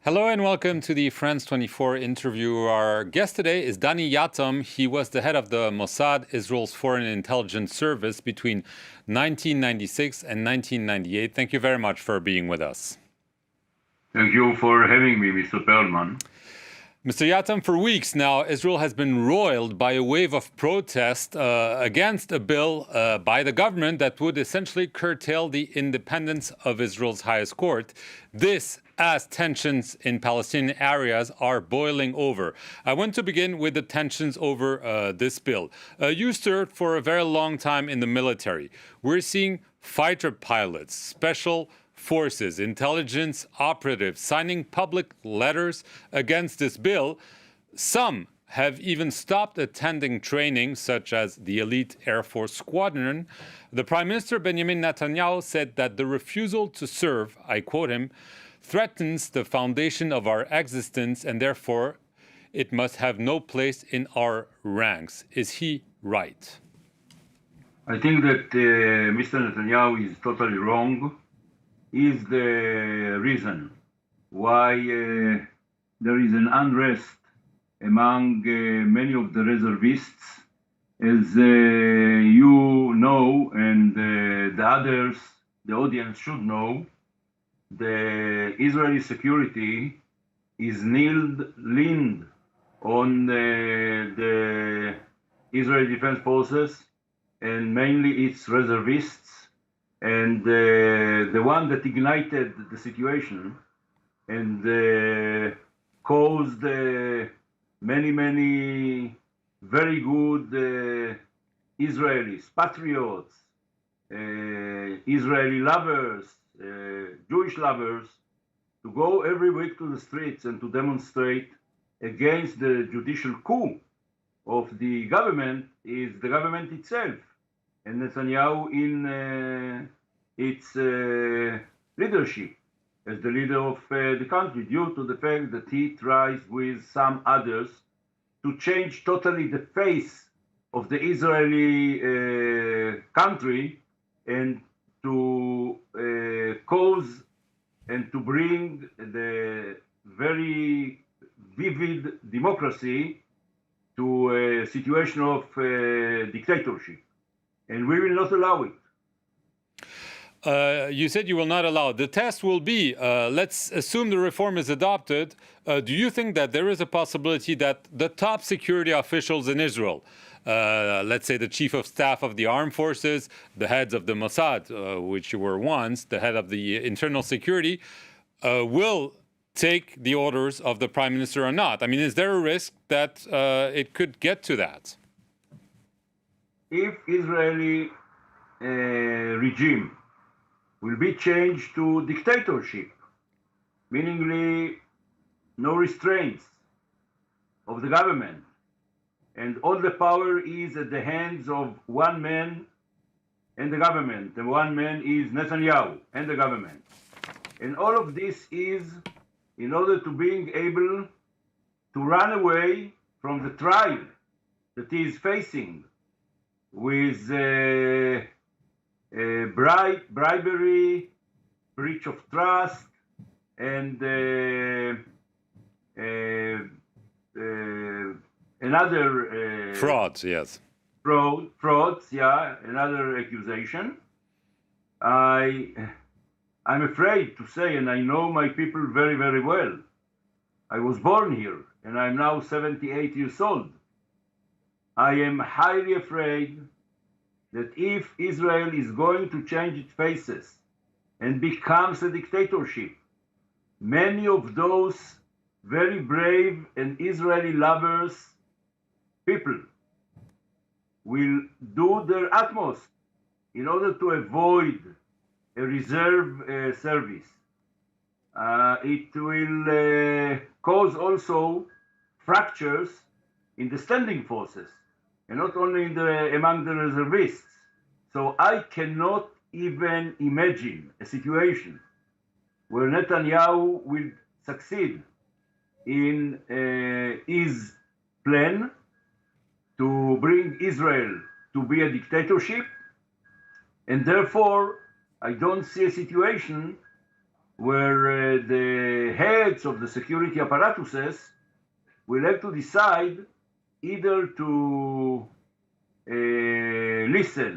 Hello and welcome to the France 24 interview. Our guest today is Dani Yatom. He was the head of the Mossad, Israel's foreign intelligence service, between 1996 and 1998. Thank you very much for being with us. Thank you for having me, Mr. Perlman. Mr. Yatom, for weeks now, Israel has been roiled by a wave of protest against a bill by the government that would essentially curtail the independence of Israel's highest court. This as tensions in Palestinian areas are boiling over. I want to begin with the tensions over this bill. You served for a very long time in the military. We're seeing fighter pilots, special forces, intelligence operatives signing public letters against this bill. Some have even stopped attending training, such as the elite Air Force Squadron. The Prime Minister Benjamin Netanyahu said that the refusal to serve, I quote him, threatens the foundation of our existence and therefore it must have no place in our ranks. Is he right? I think that Mr. Netanyahu is totally wrong. Is the reason why there is an unrest among many of the reservists. As you know, and the others, the audience should know, the Israeli security is leaned on the Israeli Defense Forces and mainly its reservists. And the one that ignited the situation and caused many very good Israelis, patriots, Israeli lovers, Jewish lovers, to go every week to the streets and to demonstrate against the judicial coup of the government is the government itself. And Netanyahu in its leadership as the leader of the country, due to the fact that he tries with some others to change totally the face of the Israeli country and to cause and to bring the very vivid democracy to a situation of dictatorship. And we will not allow it. You said you will not allow it. The test will be, let's assume the reform is adopted. Do you think that there is a possibility that the top security officials in Israel, let's say the chief of staff of the armed forces, the heads of the Mossad, which you were once, the head of the internal security, will take the orders of the prime minister or not? I mean, is there a risk that it could get to that? If Israeli regime will be changed to dictatorship, meaning no restraints of the government, and all the power is at the hands of one man and the government, and one man is Netanyahu and the government. And all of this is in order to being able to run away from the trial that he is facing with bribery, breach of trust, and another frauds, yes. Frauds, yeah, another accusation. I'm afraid to say, and I know my people very, very well. I was born here, and I'm now 78 years old. I am highly afraid that if Israel is going to change its faces and becomes a dictatorship, many of those very brave and Israeli lovers people will do their utmost in order to avoid a reserve service. It will cause also fractures in the standing forces, and not only among the reservists. So I cannot even imagine a situation where Netanyahu will succeed in his plan to bring Israel to be a dictatorship, and therefore I don't see a situation where the heads of the security apparatuses will have to decide either to listen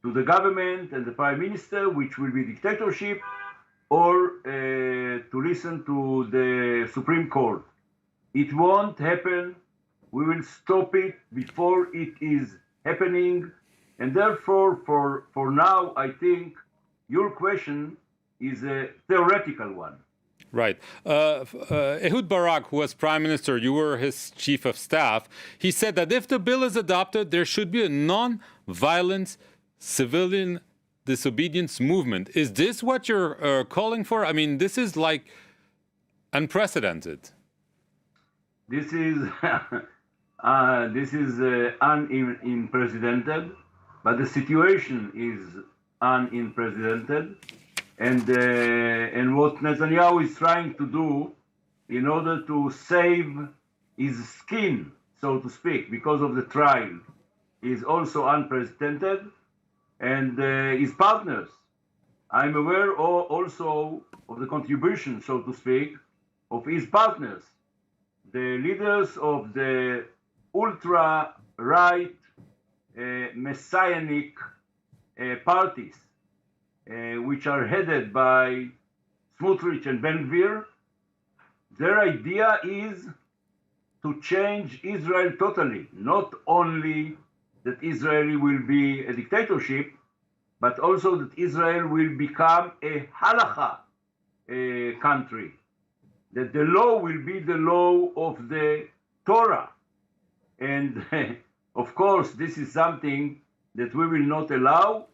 to the government and the prime minister, which will be dictatorship, or to listen to the Supreme Court. It won't happen. We will stop it before it is happening. And therefore, for now, I think your question is a theoretical one. Right. Ehud Barak, who was prime minister, you were his chief of staff, he said that if the bill is adopted, there should be a non-violent civilian disobedience movement. Is this what you're calling for? I mean, this is like unprecedented. This is unprecedented, but the situation is unprecedented. And what Netanyahu is trying to do in order to save his skin, so to speak, because of the trial, is also unprecedented. And his partners, I'm aware also of the contribution, so to speak, of his partners, the leaders of the ultra-right messianic parties, which are headed by Smotrich and Ben-Gvir. Their idea is to change Israel totally, not only that Israel will be a dictatorship, but also that Israel will become a halakha country, that the law will be the law of the Torah. And of course, this is something that we will not allow.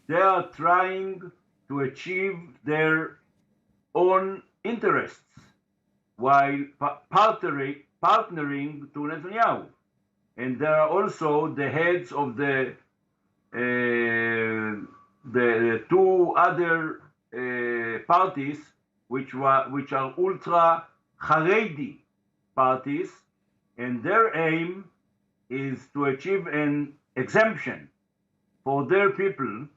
They are trying to achieve their own interests while partnering to Netanyahu. And there are also the heads of the two other parties, which are ultra Haredi parties, and their aim is to achieve an exemption for their people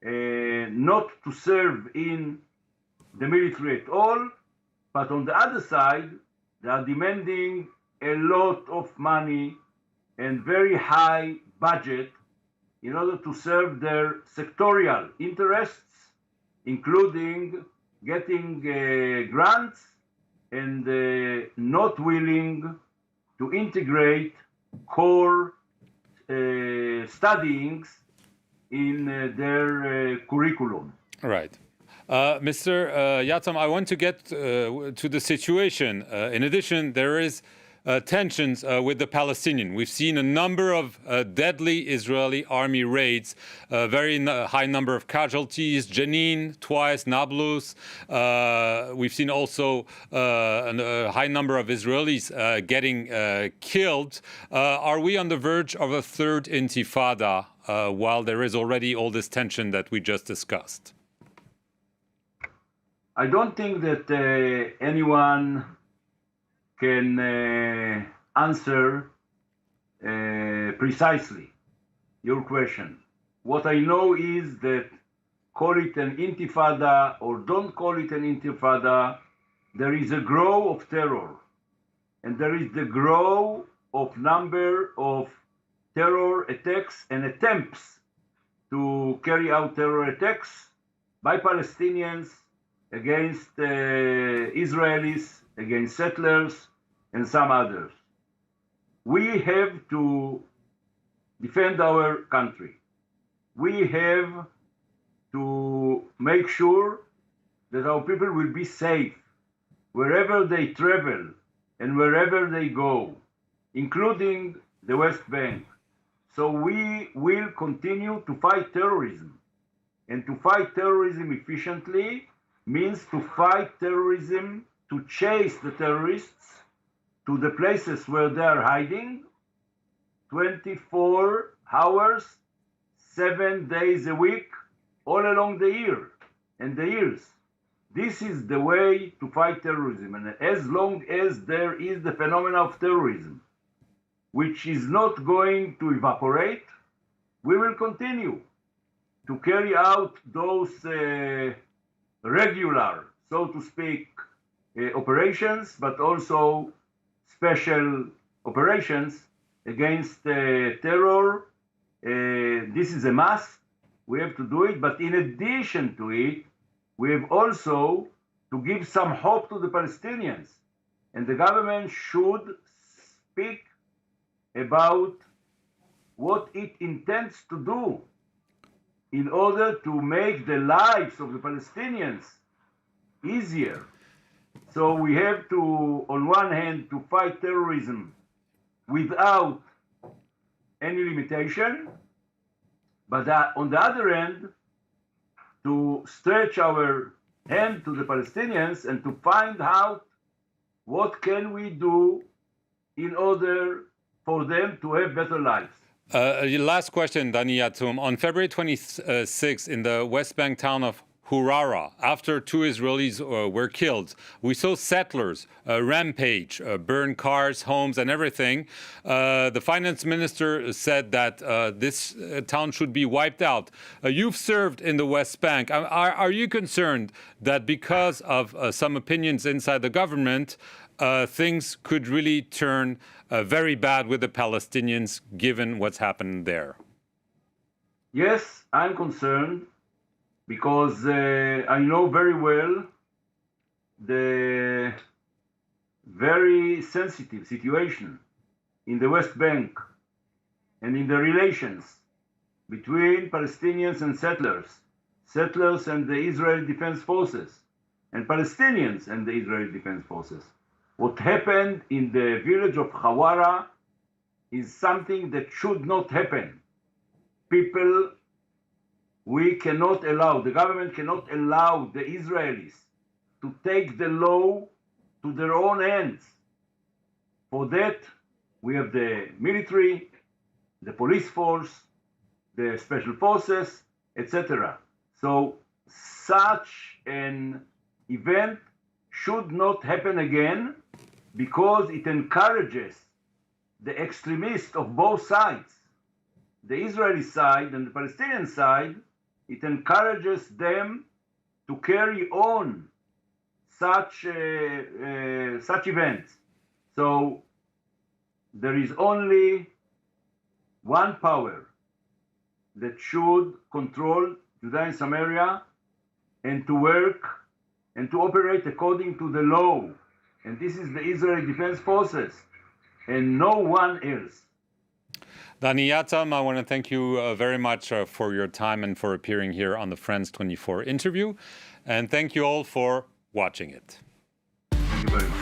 not to serve in the military at all, but on the other side, they are demanding a lot of money and very high budget in order to serve their sectorial interests, including getting grants and not willing to integrate core studyings in their curriculum. Right. Mr. Yatom, I want to get to the situation. In addition, there is tensions with the Palestinians. We've seen a number of deadly Israeli army raids, a very high number of casualties, Jenin twice, Nablus. We've seen also a high number of Israelis getting killed. Are we on the verge of a third intifada while there is already all this tension that we just discussed? I don't think that anyone can answer precisely your question. What I know is that call it an intifada or don't call it an intifada, there is a growth of terror. And there is the growth of number of terror attacks and attempts to carry out terror attacks by Palestinians against Israelis, against settlers, and some others. We have to defend our country. We have to make sure that our people will be safe wherever they travel and wherever they go, including the West Bank. So we will continue to fight terrorism. And to fight terrorism efficiently means to fight terrorism, to chase the terrorists to the places where they are hiding 24 hours, 7 days a week, all along the year and the years. This is the way to fight terrorism. And as long as there is the phenomenon of terrorism, which is not going to evaporate, we will continue to carry out those regular, so to speak, operations, but also special operations against terror. This is a must. We have to do it. But in addition to it, we have also to give some hope to the Palestinians. And the government should speak about what it intends to do in order to make the lives of the Palestinians easier. So we have to, on one hand, to fight terrorism without any limitation, but on the other hand, to stretch our hand to the Palestinians and to find out what can we do in order for them to have better lives. Last question, Dani Yatom. On February 26th, in the West Bank town of Hurara, after 2 Israelis were killed, we saw settlers rampage, burn cars, homes, and everything. The finance minister said that this town should be wiped out. You've served in the West Bank. Are you concerned that because of some opinions inside the government, things could really turn very bad with the Palestinians, given what's happened there? Yes, I'm concerned because I know very well the very sensitive situation in the West Bank and in the relations between Palestinians and settlers and the Israeli Defense Forces, and Palestinians and the Israeli Defense Forces. What happened in the village of Hawara is something that should not happen. We cannot allow, the government cannot allow the Israelis to take the law to their own hands. For that, we have the military, the police force, the special forces, etc. So such an event should not happen again, because it encourages the extremists of both sides, the Israeli side and the Palestinian side. It encourages them to carry on such events. So there is only one power that should control Judea and Samaria and to work and to operate according to the law. And this is the Israeli Defense Forces and no one else. Dani Yatom, I want to thank you very much for your time and for appearing here on the Friends 24 interview. And thank you all for watching it. Thank you very much.